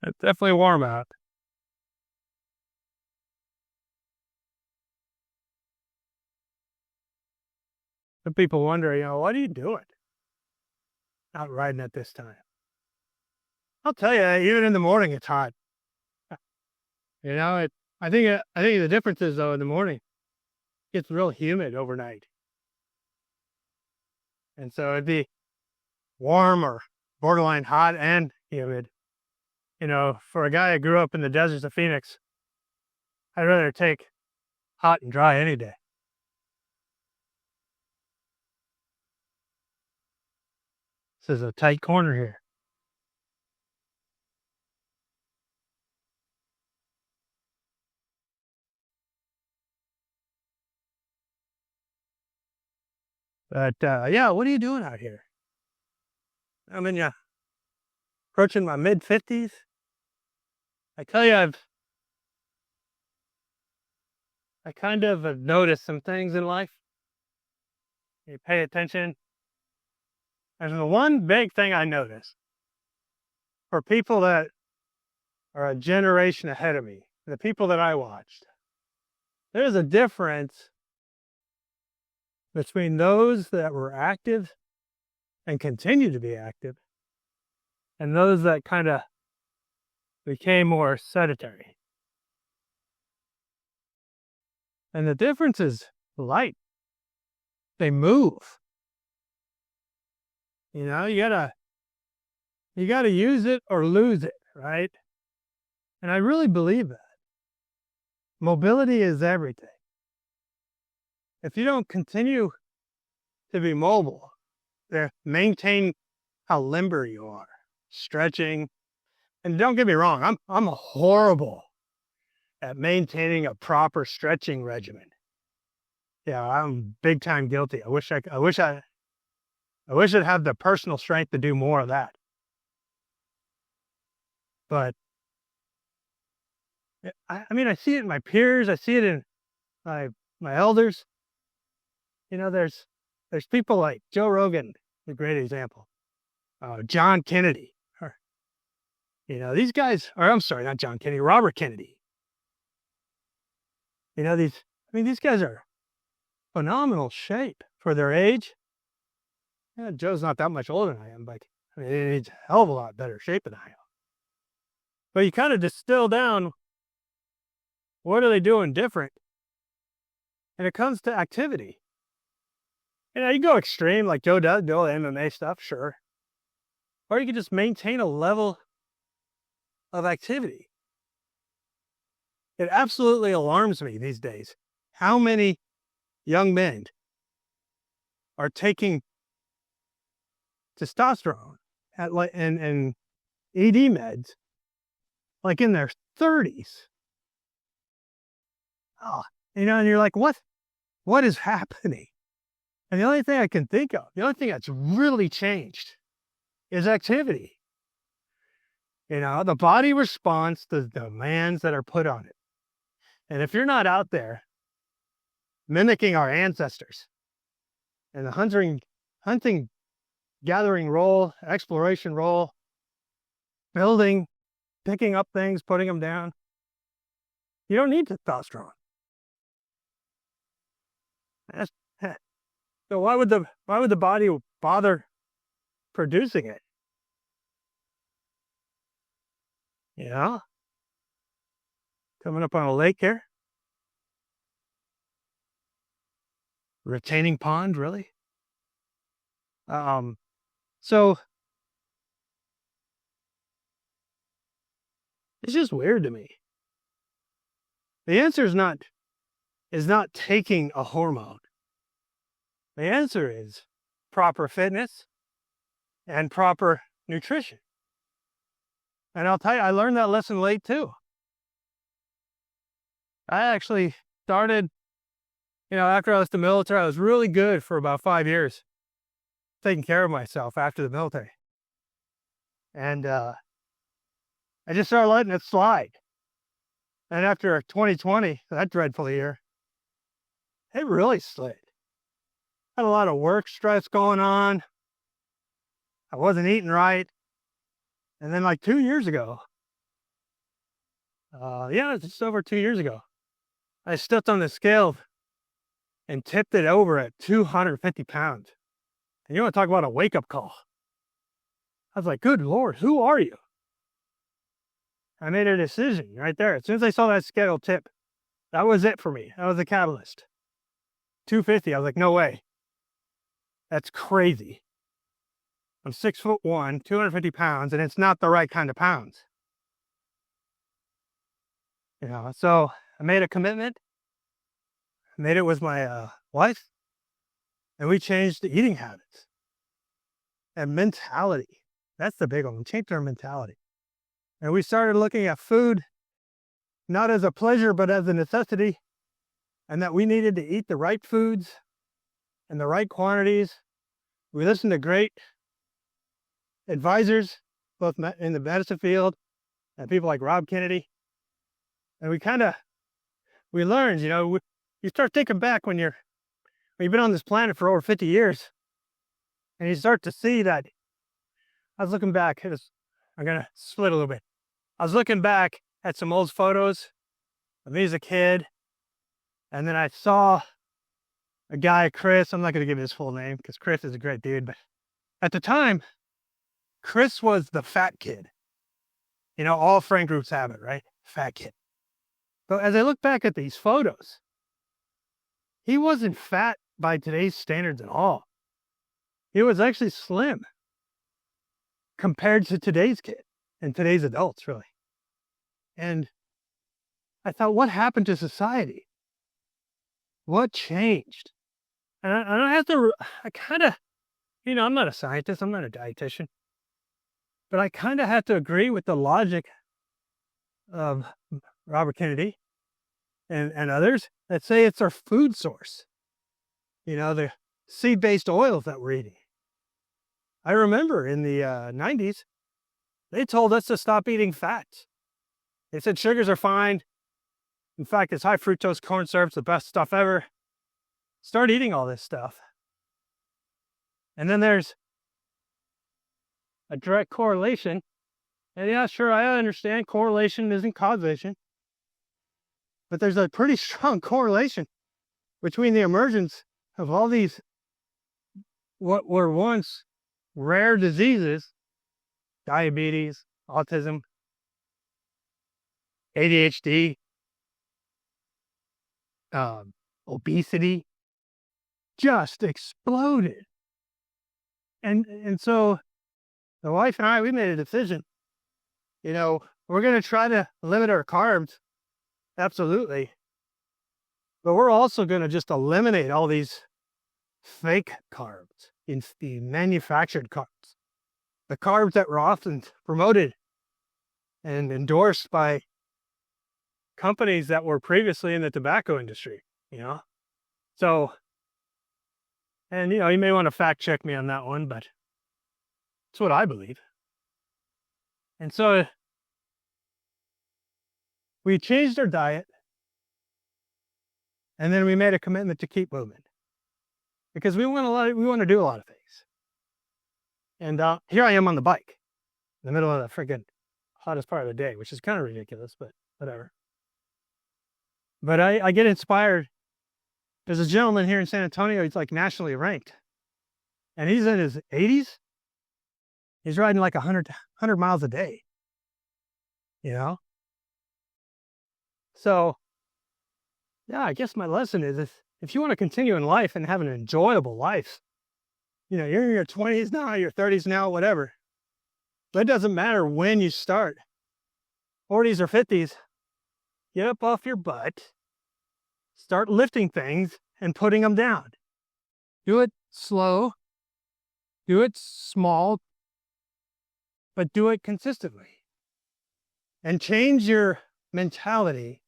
It's definitely warm out. Some people wonder, what are you doing out riding at this time? I'll tell you, even in the morning, it's hot. You know, it. I think the difference is though in the morning, it gets real humid overnight, and so it'd be warm or borderline hot and humid. For a guy who grew up in the deserts of Phoenix, I'd rather take hot and dry any day. This is a tight corner here. But yeah, what are you doing out here? I mean, yeah, approaching my mid-50s. I tell you, I kind of have noticed some things in life. You pay attention. There's the one big thing I noticed for people that are a generation ahead of me, the people that I watched. There's a difference between those that were active and continue to be active and those that kind of became more sedentary. And the difference is light. They move. You gotta use it or lose it, right? And I really believe that. Mobility is everything. If you don't continue to be mobile, to maintain how limber you are, stretching, and don't get me wrong, I'm horrible at maintaining a proper stretching regimen. Yeah, I'm big time guilty. I wish I'd have the personal strength to do more of that. But I see it in my peers. I see it in my elders. There's people like Joe Rogan, a great example. John Kennedy. These guys, or I'm sorry, not John Kennedy, Robert Kennedy. These guys are phenomenal shape for their age. Yeah, Joe's not that much older than I am, but he needs a hell of a lot better shape than I am. But you kind of distill down, what are they doing different? And it comes to activity. You go extreme like Joe does, do all the MMA stuff, sure. Or you can just maintain a level of activity. It absolutely alarms me these days how many young men are taking testosterone and ED meds like in their 30s. Oh, and you're like, what is happening? And the only thing I can think of, the only thing that's really changed is activity. The body responds to the demands that are put on it. And if you're not out there mimicking our ancestors and the hunting, gathering role, exploration role, building, picking up things, putting them down, you don't need testosterone. So why would the body bother producing it? Coming up on a lake here. Retaining pond, really? So it's just weird to me. The answer is not taking a hormone. The answer is proper fitness and proper nutrition. And I'll tell you, I learned that lesson late too. I actually started, after I left the military, I was really good for about 5 years, taking care of myself after the military. And I just started letting it slide. And after 2020, that dreadful year, it really slid. Had a lot of work stress going on. I wasn't eating right. And then like 2 years ago, Yeah, it's just over 2 years ago. I stepped on the scale and tipped it over at 250 pounds. And you want to talk about a wake-up call. I was like, good Lord, who are you? I made a decision right there. As soon as I saw that scale tip, that was it for me. That was the catalyst. 250, I was like, no way. That's crazy. I'm 6'1", 250 pounds, and it's not the right kind of pounds. You know, so I made a commitment. I made it with my wife, and we changed the eating habits and mentality. That's the big one. We changed our mentality. And we started looking at food not as a pleasure, but as a necessity, and that we needed to eat the right foods and the right quantities. We listened to great advisors, both in the medicine field and people like Rob Kennedy. And we learned, you know, you start thinking back when you've been on this planet for over 50 years, and you start to see that. I was looking back, I'm going to split a little bit. I was looking back at some old photos of me as a kid, and then I saw a guy, Chris. I'm not going to give his full name because Chris is a great dude, but at the time, Chris was the fat kid. You know, all friend groups have it, right? Fat kid. But as I look back at these photos, he wasn't fat by today's standards at all. He was actually slim compared to today's kid and today's adults, really. And I thought, what happened to society? What changed? And I kind of, you know, I'm not a scientist, I'm not a dietitian, but I kind of had to agree with the logic of Robert Kennedy and others that say it's our food source. You know, the seed-based oils that we're eating. I remember in the 90s, they told us to stop eating fats. They said sugars are fine. In fact, this high fructose corn syrup's the best stuff ever. Start eating all this stuff. And then there's a direct correlation. And yeah, sure, I understand correlation isn't causation. But there's a pretty strong correlation between the emergence of all these, what were once rare diseases, diabetes, autism, ADHD, obesity, just exploded. And so the wife and I, we made a decision. You know, we're going to try to limit our carbs. Absolutely. But we're also going to just eliminate all these fake carbs, in the manufactured carbs, the carbs that were often promoted and endorsed by companies that were previously in the tobacco industry, you know? So, and you know, you may want to fact check me on that one, but it's what I believe. And so we changed our diet, and then we made a commitment to keep moving because we want to do a lot of things. And here I am on the bike in the middle of the freaking hottest part of the day, which is kind of ridiculous, but whatever. But I get inspired. There's a gentleman here in San Antonio, he's like nationally ranked, and he's in his 80s. He's riding like 100 miles a day, you know? So, yeah, I guess my lesson is if you want to continue in life and have an enjoyable life, you know, you're in your 20s now, your 30s now, whatever. But it doesn't matter when you start, 40s or 50s, get up off your butt, start lifting things and putting them down. Do it slow, do it small, but do it consistently. And change your mentality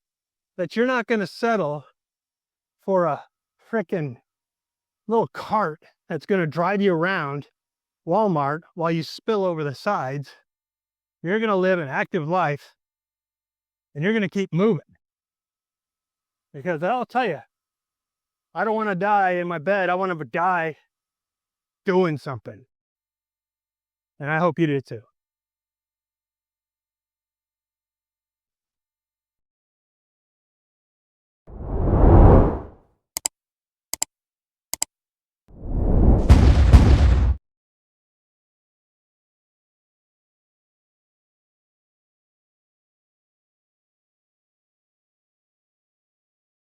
that you're not going to settle for a frickin' little cart that's going to drive you around Walmart while you spill over the sides. You're going to live an active life, and you're going to keep moving. Because I'll tell you, I don't want to die in my bed. I want to die doing something. And I hope you do too.